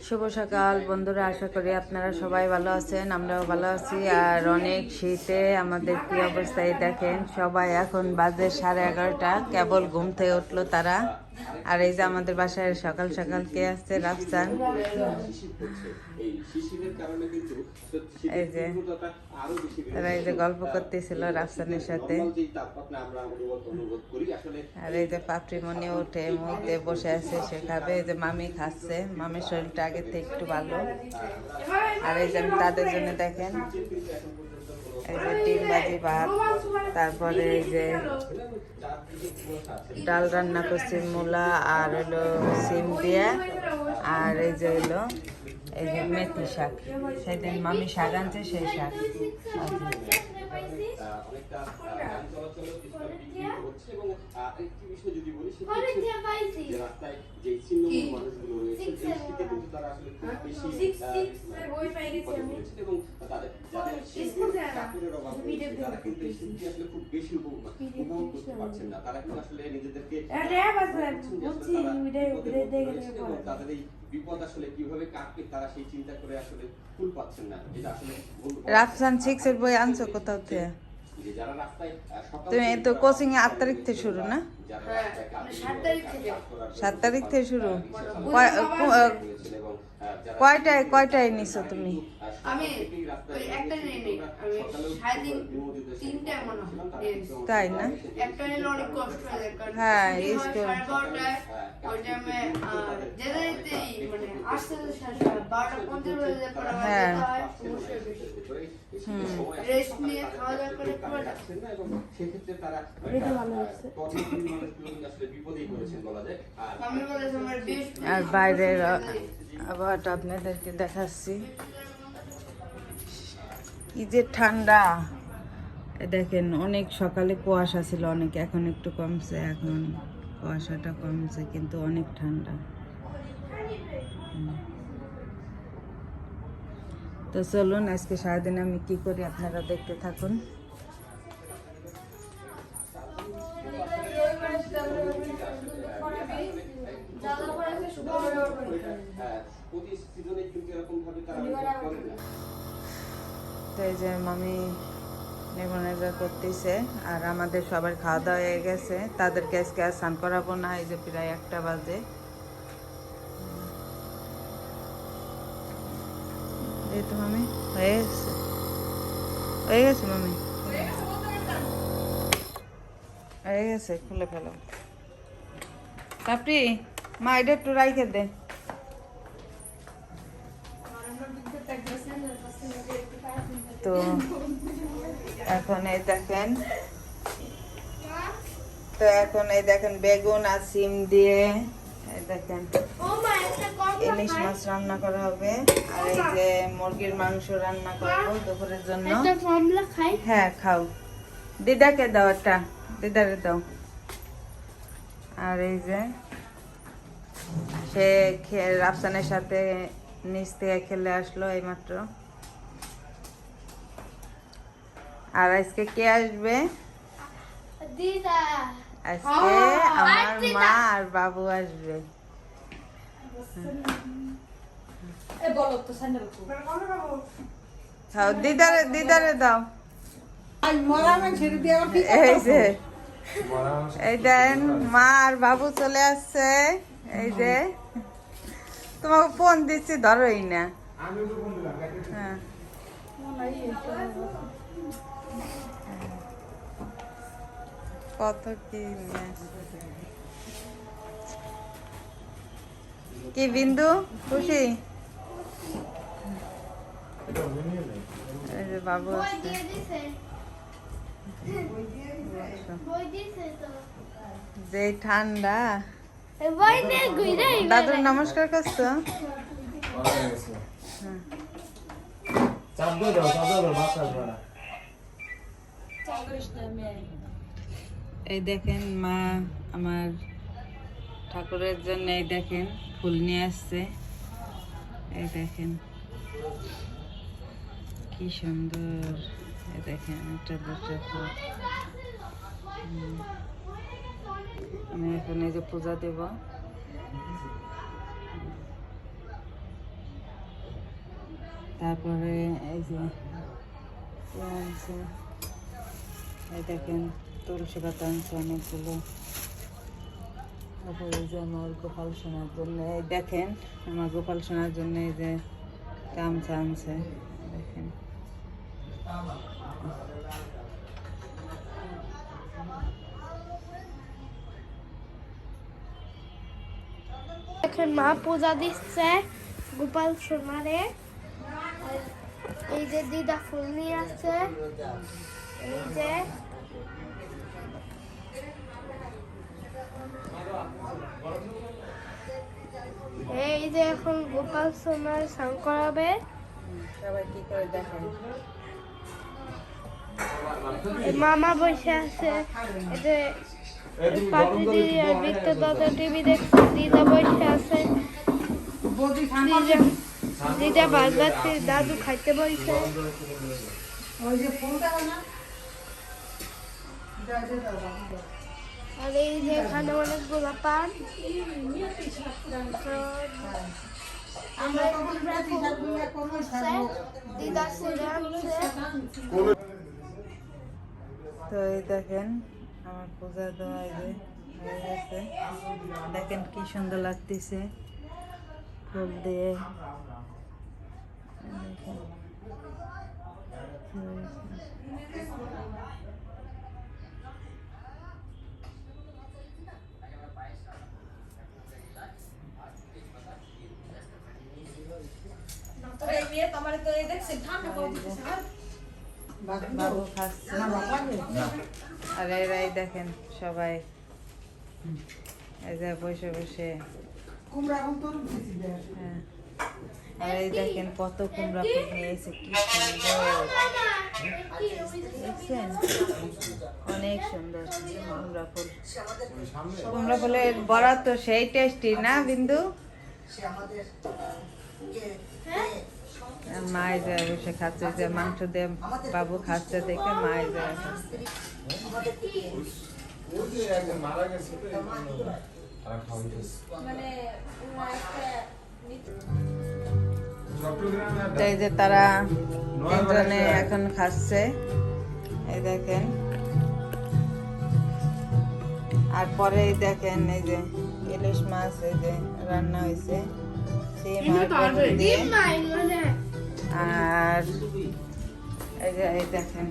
শুভ সকাল বন্ধুরা, আশা করি আপনারা সবাই ভালো আছেন, আমরাও ভালো আছি। আর অনেক শীতে আমাদের কি অবস্থায় দেখেন, সবাই এখন বাজে 11:30, কেবল ঘুম থেকে উঠলো তারা। আর এই যে আমাদের বাসায় সকাল সকাল কে আসছে, রাফসান। এই যে তারা এই যে গল্প করতেছিল রাফসানের সাথে। আর এই যে পাপড়িমণি উঠে মধ্যে বসে আছে, সে খাবে। এই যে মামি খাচ্ছে, মামির শরীরটা আগের থেকে একটু ভালো। আর এই যে আমি তাদের জন্য দেখেন, এই যে ডিম ভাজি ভাত, তারপরে এই যে ডাল রান্না করছি মূলা আর হলো সিম দিয়ে, আর এই যে হলো এই যে মেথি শাক, সেদিন মামি শাক আনছে সেই শাক। রাফসান 6 এর বই আনছো কোথাও থেকে? তুমি তো কোচিং এ 8 তারিখ থেকে শুরু না? 7 তারিখ থেকে শুরু। কয়টায় নিছো তুমি? তাই না? হ্যাঁ, স্কুল হ্যাঁ। আর বাইরের আবহাওয়াটা আপনাদেরকে দেখাচ্ছি, কি যে ঠান্ডা। দেখেন, অনেক সকালে কুয়াশা ছিল অনেক, এখন একটু কমছে, এখন কুয়াশাটা কমছে, কিন্তু অনেক ঠান্ডা। তো চলুন আজকে সারাদিন আমি কি করি আপনারা দেখতে থাকুন। তো এই যে মামি নেবুনাইজার করতেছে, আর আমাদের সবার খাওয়া দাওয়া হয়ে গেছে। তাদেরকে আজকে আর স্নান করাবো না, এই যে প্রায় 1টা বাজে। এই তো মামি হয়ে গেছে মামি হয়ে গেছে, খুলে ফেলো। তাপরি মা এটা একটু রাইখে দে। তো এখন এই দেখেন বেগুন আর সিম দিয়ে দেখেন ইলিশ মাছ রান্না করা হবে। আর এই যে মুরগির মাংস রান্না করবো দুপুরের জন্য। হ্যাঁ খাও, দিদাকে দাও, একটা দিদারে দাও। আর এই যে সে রাফসানের সাথে নিচ থেকে খেলে আসলো এইমাত্র। আর আজকে কে আসবে? আজকে আমার মা আর বাবু আসবে। দিদারে দাও। এই যে এই দেন, মা আর বাবু চলে আসছে। এই যে তোমাকে ফোন দিচ্ছি, ধরোই না। হ্যাঁ, কত কি বিন্দু খুশি? এই যে বাবু যে ঠান্ডা। দাদুর নমস্কার করছো? এই দেখেন মা আমার ঠাকুরের জন্য এই দেখেন ফুল নিয়ে আসছে। এই দেখেন কি সুন্দর। এই দেখেন একটা দুটো ফুল। আমি এখন এই যে পূজা দেব। তারপরে এই যে আনছে, এই দেখেন তুলসী পাতা আনছে অনেকগুলো। তারপরে এই যে আমার গোপাল সোনার জন্য, এই দেখেন আমার গোপাল সোনার জন্য এই যে গামছা আনছে দেখেন। দেখেন মা পূজা দিচ্ছে গোপাল সোনারে। এই যে দিদা ফুল নিয়ে আসছে, এই যে এখন গোপাল সোনার স্নান করাবে। সবাই কি করে দেখেন, মামা বসে আছে, এই যে পাশে দিদি আর বৃত্ত দাদা টিভি দেখছে, দিদা বসে আছে, দিদা ভাত খাচ্ছে, দাদু খাইতে বসে। আর এই যে এখানে অনেকগুলো পান, দিদা ছেড়ে আনছে। তো এই দেখেন আমার পূজা দেওয়া এই যে হয়ে গেছে। দেখেন কি সুন্দর লাগতেছে ফুল দিয়ে। দেখেন বাবু খাচ্ছে আর এরাই দেখেন সবাই এই যে বসে বসে। হ্যাঁ, আর এই দেখেন কত কুমড়া ফুল নিয়েছে, কি সুন্দর দেখছেন, অনেক সুন্দর কুমড়া ফুল। কুমড়া ফুলের বড়া তো সেই টেস্টি না বিন্দু? মায়ে যায় বসে খাচ্ছে, যে মাংস দিয়ে বাবু খাচ্ছে দেখে মায়ে যায় খাচ্ছে। তো এই যে তারা তিনজনে এখন খাচ্ছে, এই দেখেন। আর পরে এই দেখেন এই যে ইলিশ মাছ এই যে রান্না হয়েছে সিম আর বেগুন দিয়ে। আর এই যে এই দেখেন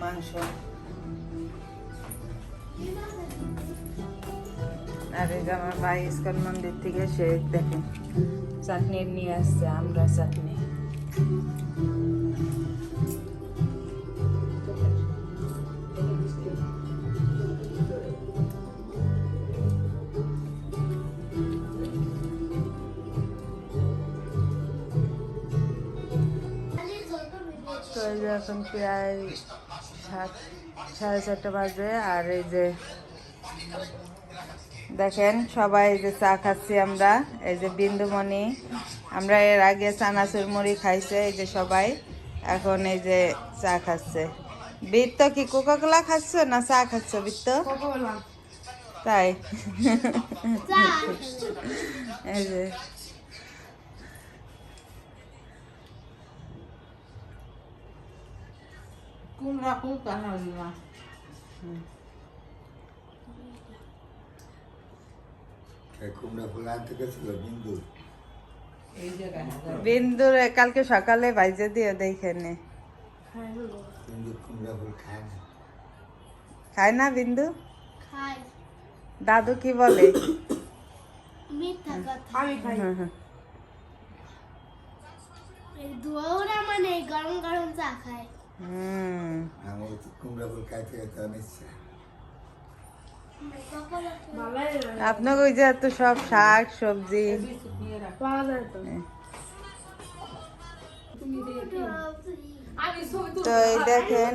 মাংস। আর এই যে আমার ভাই ইস্কন মন্দির থেকে সে দেখেন চাটনি নিয়ে আসছে, আমরা চাটনি। তো এই যে এখন প্রায় 7:30 বাজে। আর এই যে দেখেন সবাই এই যে চা খাচ্ছি আমরা, এই যে বিন্দুমণি, আমরা এর আগে চানাচুর মুড়ি খাইছে, এই যে সবাই এখন এই যে চা খাচ্ছে। বৃত্ত কি কোকা কোলা খাচ্ছ না চা খাচ্ছ বৃত্ত? তাই এই যে বিন্দুর কালকে সকালে বাইজে দিও দেখে নে। খায় না বিন্দু? দাদু কি বলে? গরম গরম চা খায়। আপনার ওই যে এত সব শাক সবজি তো এই দেখেন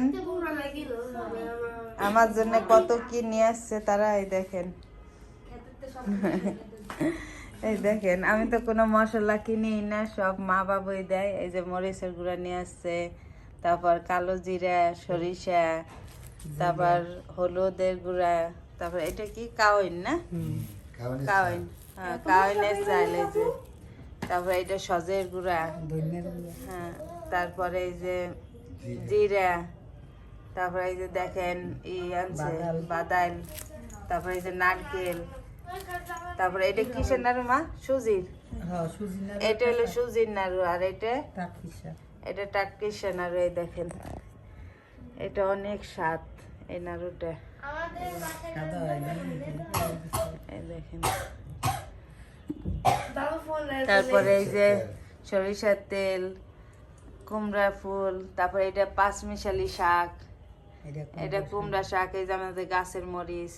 আমার জন্য কত কি নিয়ে আসছে তারা, এই দেখেন এই দেখেন আমি তো কোনো মশলা কিনি না, সব মা বাবুই দেয়। এই যে মরিচের গুঁড়া নিয়ে আসছে, তারপর কালো জিরা, সরিষা, তারপর হলুদের গুঁড়া, তারপর এটা কি কাওয়াইন না? কাওয়াইন, হ্যাঁ কাওয়াইনের চাল এই যে। তারপরে এটা সজের গুঁড়া, হ্যাঁ, তারপরে এই যে জিরা, তারপরে এই যে দেখেন ই আনছে বাদাম, তারপরে এই যে নারকেল, তারপরে এটা কিসের নাড়ু মা? সুজির। এটা হলো সুজির নাড়ু, আর এটা টাটকিসের নাড়ু। এই দেখেন এটা অনেক স্বাদ এই নাড়ুটা, এই দেখেন। তারপরে এই যে সরিষার তেল, কুমড়া ফুল, তারপরে এটা পাঁচমিশালি শাক, এটা কুমড়া শাক, এই যে আমাদের গাছের মরিচ,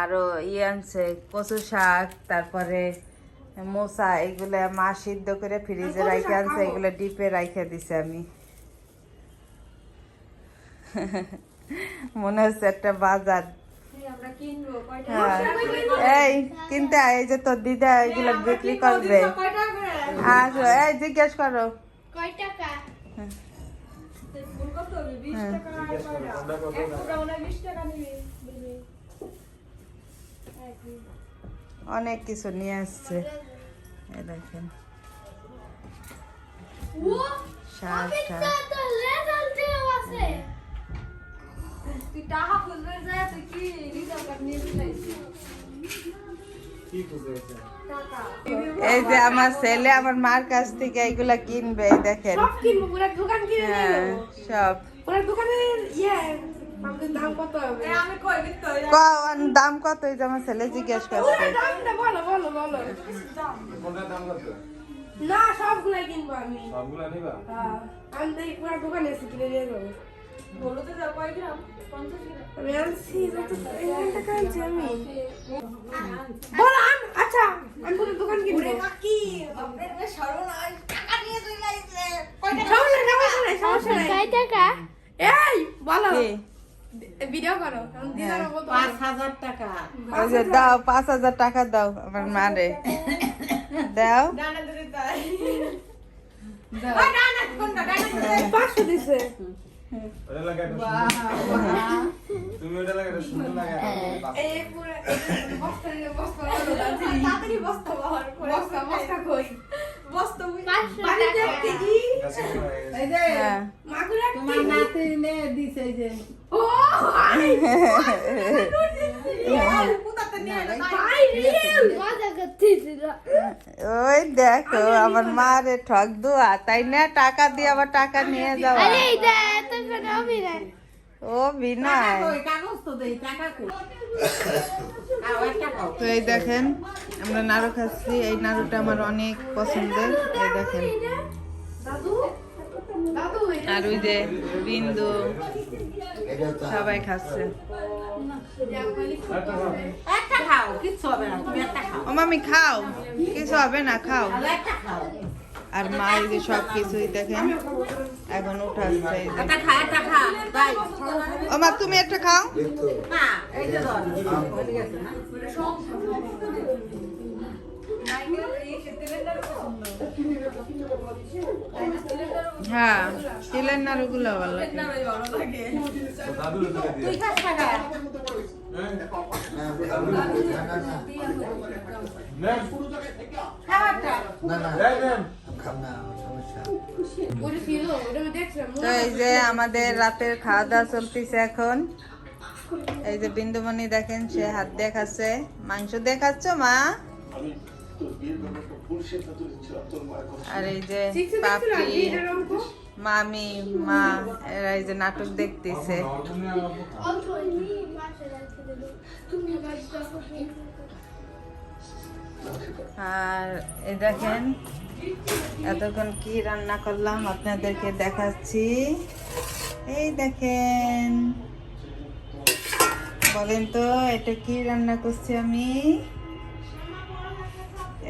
আরো আনছে কচু শাক, তারপরে মোচা, এগুলা মা সিদ্ধ করে ফ্রিজে রাখে আনছে, এগুলো ডিপে রাখে দিছে আমি। মনে হচ্ছে একটা বাজার। হ্যাঁ, এই কিনতে আয়, এই যে তোর দিদা এগুলো বিক্রি করবে। আসো, এই জিজ্ঞেস করো কয় টাকা? অনেক কিছু নিয়ে আসছে, এই দেখেন শাক টাক। এই যে আমার ছেলে আমার মার কাছ থেকে এইগুলা কিনবে, এই দেখেন। হ্যাঁ, সব দাম কত? এই যে আমার ছেলে জিজ্ঞেস করছে। না, সবগুলাই কিনবো আমি। সবগুলা নিবা? হ্যাঁ, আমি তো পুরো দোকানে এসে কিনে নিয়ে যাবো। বলো তো যা কয় গ্রাম? 50 গ্রাম। আমি আনছি যত এই টাকা আনছি আমি। বল আচ্ছা, আমি পুরো দোকান কিনবো। ওরে কাকি, আপনাদের সর্বনাশ, টাকা নিয়ে চলে আইছে। কয় টাকা? সমস্যা নাই। কয় টাকা? এই বলো। ভিডিও করো। আমি দিলাম 5000 টাকা। ওই যে দাও, 5000 টাকা দাও আমার মারে। দাও। ডানা ধরে তাই। ওই ডানা কোনটা? ডানা 500 দিছে। ওটা লাগাই দাও। তুমি ওটা লাগাই দাও, সুন্দর লাগাই। এই পুরো বস্তা নিয়ে বস্তা হলো দাদি। তাড়াতাড়ি বস্তা বাহার করে। বস্তা কই? বস্তা বাড়ি দেখতে কি? এই যে মাগুরা তোমার নাতি নে দিছে এই যে। ও আই পুতাতে নিয়ে ভাই রিয়েল মজা করতেছিল। ওই দেখো আমার মারে ঠক দুয়া, তাই না? টাকা দিয়ে আবার টাকা নিয়ে যাওয়া। আরে এটা এত করে অভিনয়। ও বিনয়। ওই কাগজ তো দেই, টাকা কই? আও একটা খাও। তো এই দেখেন আমরা নাড়ু খাচ্ছি, এই নাড়ুটা আমার অনেক পছন্দের। এই দেখেন, দাদু দাদু আর ওই যে বিন্দু সবাই খাচ্ছে। একটা খাও, কিচ্ছু হবে না, তুমি একটা খাও। ও মামি খাও, কিছু হবে না, খাও। আর একটা খাও। আর মা এই যে সব কিছুই দেখেন এখন উঠাচ্ছে। এই যে একটা খা, একটা খা। তাই। ও মা তুমি একটা খাও। না, এই যে ধর। হয়ে গেছে না? হ্যাঁ, তিলের নাড়ুগুলো ভালো লাগে। তুই খাস টাকা। খাও একটা। ওরে ছিল ওটা আমি দেখছিলাম। তো এই যে আমাদের রাতের খাওয়া দাওয়া চলতেছে এখন। এই যে বিন্দুমণি দেখেন, সে হাত দিয়ে খাচ্ছে। মাংস দিয়ে খাচ্ছ মা? আর এই যে পাপড়ি, মামি, মা, এরা এই যে নাটক দেখতেছে। আর এই দেখেন এতক্ষণ কি রান্না করলাম আপনাদেরকে দেখাচ্ছি। এই দেখেন, বলেন তো এটা কি রান্না করছি আমি?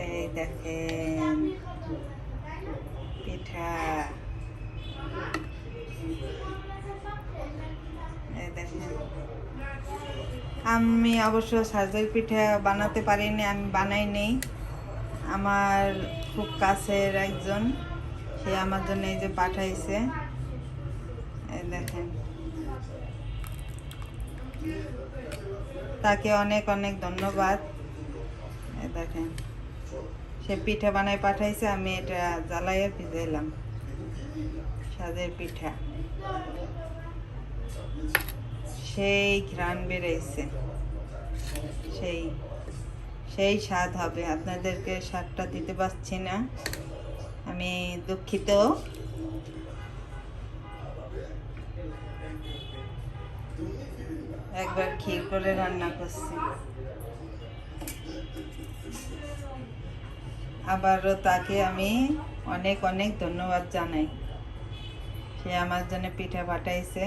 এই দেখেন পিঠা, এই দেখেন। আমি অবশ্য সাজের পিঠা বানাতে পারিনি, আমি বানাই নেই। আমার খুব কাছের একজন, সে আমার জন্য এই যে পাঠাইছে। এই দেখেন, তাকে অনেক অনেক ধন্যবাদ। এই দেখেন সে পিঠা বানায় পাঠাইছে, আমি এটা জ্বালাইয়া ভিজাইলাম। সাদের পিঠা সেই ঘ্রাণ বেড়েছে, সেই সেই স্বাদ হবে। আপনাদেরকে স্বাদটা দিতে পারছি না, আমি দুঃখিত। একবার ক্ষীর করে রান্না করছি, আবারও তাকে আমি অনেক অনেক ধন্যবাদ জানাই। সে আমার জন্য পিঠা পাঠাইছে।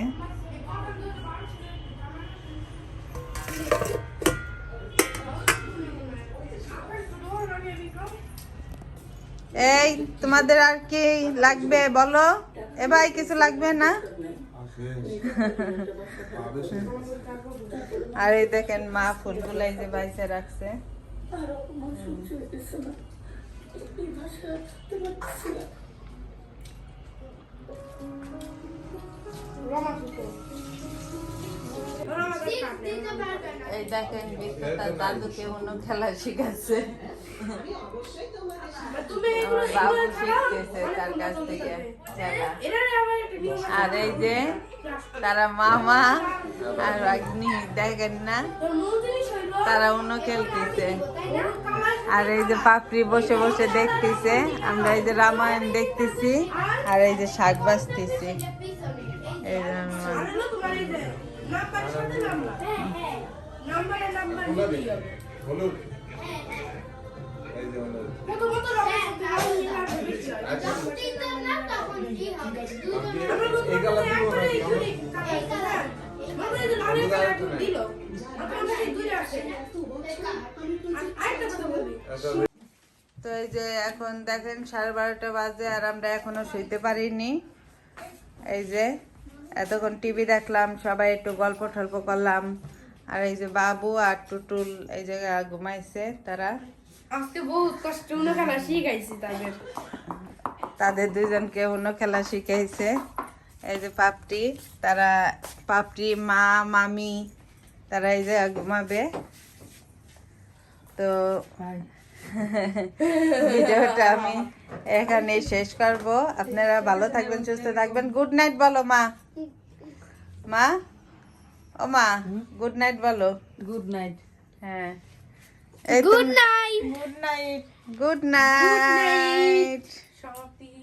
এই তোমাদের আর কি লাগবে বলো? এ ভাই কিছু লাগবে না? আর এই দেখেন মা ফুলগুলো এই যে বাইসে রাখছে। এই দেখেন বিক্রম তার দাদুকে অন্য খেলা শিখাচ্ছে। আমার বাবু শিখতেছে তার কাছ থেকে খেলা। আর এই যে তারা মামা আর অগ্নি দেখেন না, তারা অন্য খেলতেছে। আর এই যে পাপড়ি বসে বসে দেখতেছে, আমরা এই যে রামায়ণ দেখতেছি আর এই যে শাক বাজতেছি। এই যে হলুদ এই যে হলুদ এই কালার দিব তো এই যে এখন দেখেন 12:30 বাজে আর আমরা এখনো শুইতে পারিনি। এই যে এতক্ষণ টিভি দেখলাম, সবাই একটু গল্প টল্প করলাম। আর এই যে বাবু আর টুটুল এই জায়গায় ঘুমাইছে। তারা আজকে বহুত কষ্ট উনো খেলা শিখাইছি তাদের দুজনকে অন্য খেলা শিখাইছে। এই যে পাপড়ি, তারা পাপড়ি মা মামি তারা এই যে ঘুমাবে। তো ভিডিওটা আমি এখানে শেষ করব। আপনারা ভালো থাকবেন, সুস্থ থাকবেন। গুড নাইট বলো মা। মা ও মা গুড নাইট বলো। Good night. হ্যাঁ গুড নাইট গুড নাইট। সমাপ্তি।